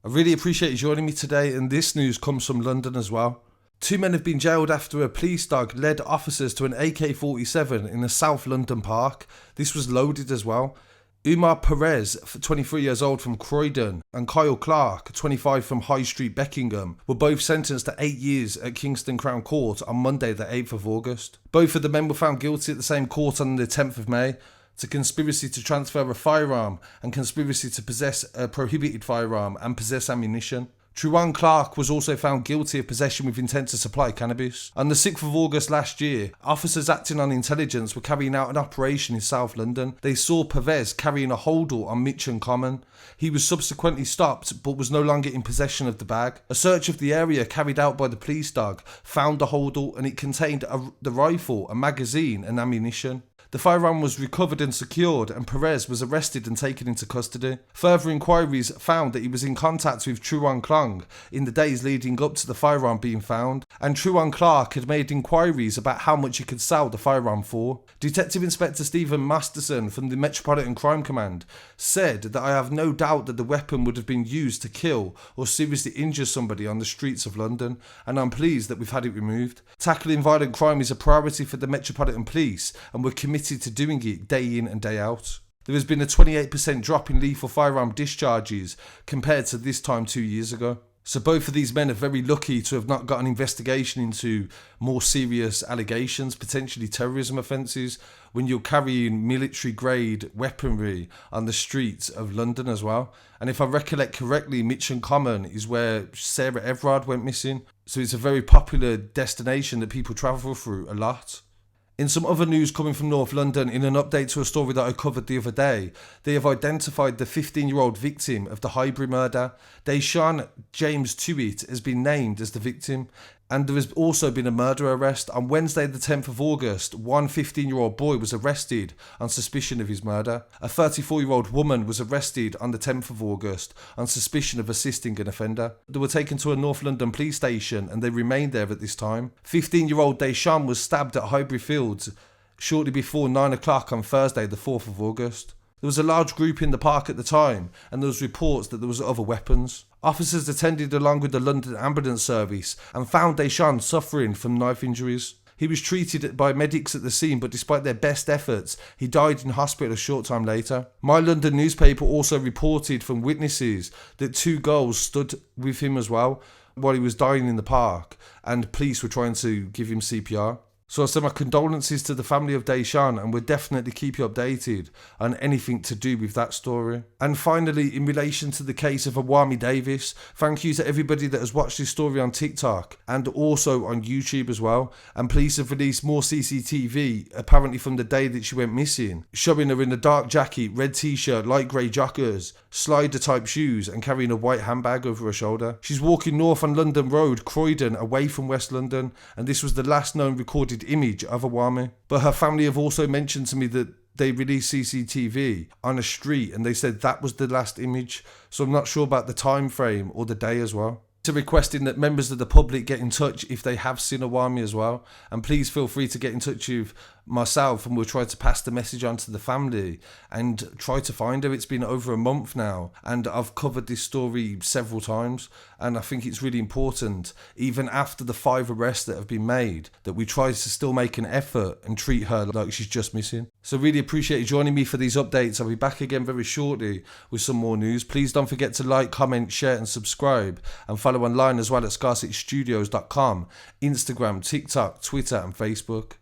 I really appreciate you joining me today, and this news comes from London as well. 2 men have been jailed after a police dog led officers to an AK47 in a South London park. This was loaded as well. Pervez, 23 years old from Croydon, and Kyle Clark, 25 from High Street, Beckingham, were both sentenced to 8 years at Kingston Crown Court on Monday the 8th of August. Both of the men were found guilty at the same court on the 10th of May to conspiracy to transfer a firearm and conspiracy to possess a prohibited firearm and possess ammunition. Truan Clark was also found guilty of possession with intent to supply cannabis. On the 6th of August last year, officers acting on intelligence were carrying out an operation in South London. They saw Pervez carrying a holdall on Mitcham Common. He was subsequently stopped but was no longer in possession of the bag. A search of the area carried out by the police dog found the holdall, and it contained the rifle, a magazine and ammunition. The firearm was recovered and secured, and Pervez was arrested and taken into custody. Further inquiries found that he was in contact with Truan Clark in the days leading up to the firearm being found, and Truan Clark had made inquiries about how much he could sell the firearm for. Detective Inspector Stephen Masterson from the Metropolitan Crime Command said that I have no doubt that the weapon would have been used to kill or seriously injure somebody on the streets of London, and I'm pleased that we've had it removed. Tackling violent crime is a priority for the Metropolitan Police, and we're committed to doing it day in and day out. There has been a 28% drop in lethal firearm discharges compared to this time 2 years ago. So both of these men are very lucky to have not got an investigation into more serious allegations, potentially terrorism offences, when you're carrying military grade weaponry on the streets of London as well. And if I recollect correctly, Mitcham Common is where Sarah Everard went missing. So it's a very popular destination that people travel through a lot. In some other news coming from North London, in an update to a story that I covered the other day, they have identified the 15-year-old victim of the Highbury murder. DASHAWN James TUIT has been named as the victim, and there has also been a murder arrest. On Wednesday the 10th of August, one 15-year-old boy was arrested on suspicion of his murder. A 34-year-old woman was arrested on the 10th of August on suspicion of assisting an offender. They were taken to a North London police station and they remained there at this time. 15-year-old DASHAWN was stabbed at Highbury Fields shortly before 9 o'clock on Thursday the 4th of August. There was a large group in the park at the time, and there was reports that there was other weapons. Officers attended along with the London Ambulance Service and found DASHAWN suffering from knife injuries. He was treated by medics at the scene, but despite their best efforts, he died in hospital a short time later. My London newspaper also reported from witnesses that 2 girls stood with him as well while he was dying in the park, and police were trying to give him CPR. So I send my condolences to the family of DASHAWN, and we'll definitely keep you updated on anything to do with that story. And finally, in relation to the case of OWAMI Davies, thank you to everybody that has watched this story on TikTok and also on YouTube as well. And police have released more CCTV, apparently from the day that she went missing, showing her in a dark jacket, red t-shirt, light grey joggers, slider type shoes, and carrying a white handbag over her shoulder. She's walking north on London Road, Croydon, away from West London, and this was the last known recorded image of OWAMI. But her family have also mentioned to me that they released CCTV on a street and they said that was the last image, so I'm not sure about the time frame or the day as well. So requesting that members of the public get in touch if they have seen OWAMI as well, and please feel free to get in touch with myself and we'll try to pass the message on to the family and try to find her. It's been over a month now and I've covered this story several times, and I think it's really important, even after the 5 arrests that have been made, that we try to still make an effort and treat her like she's just missing. So really appreciate you joining me for these updates. I'll be back again very shortly with some more news. Please don't forget to like, comment, share and subscribe, and follow online as well at scarcitystudios.com, Instagram, TikTok, Twitter and Facebook.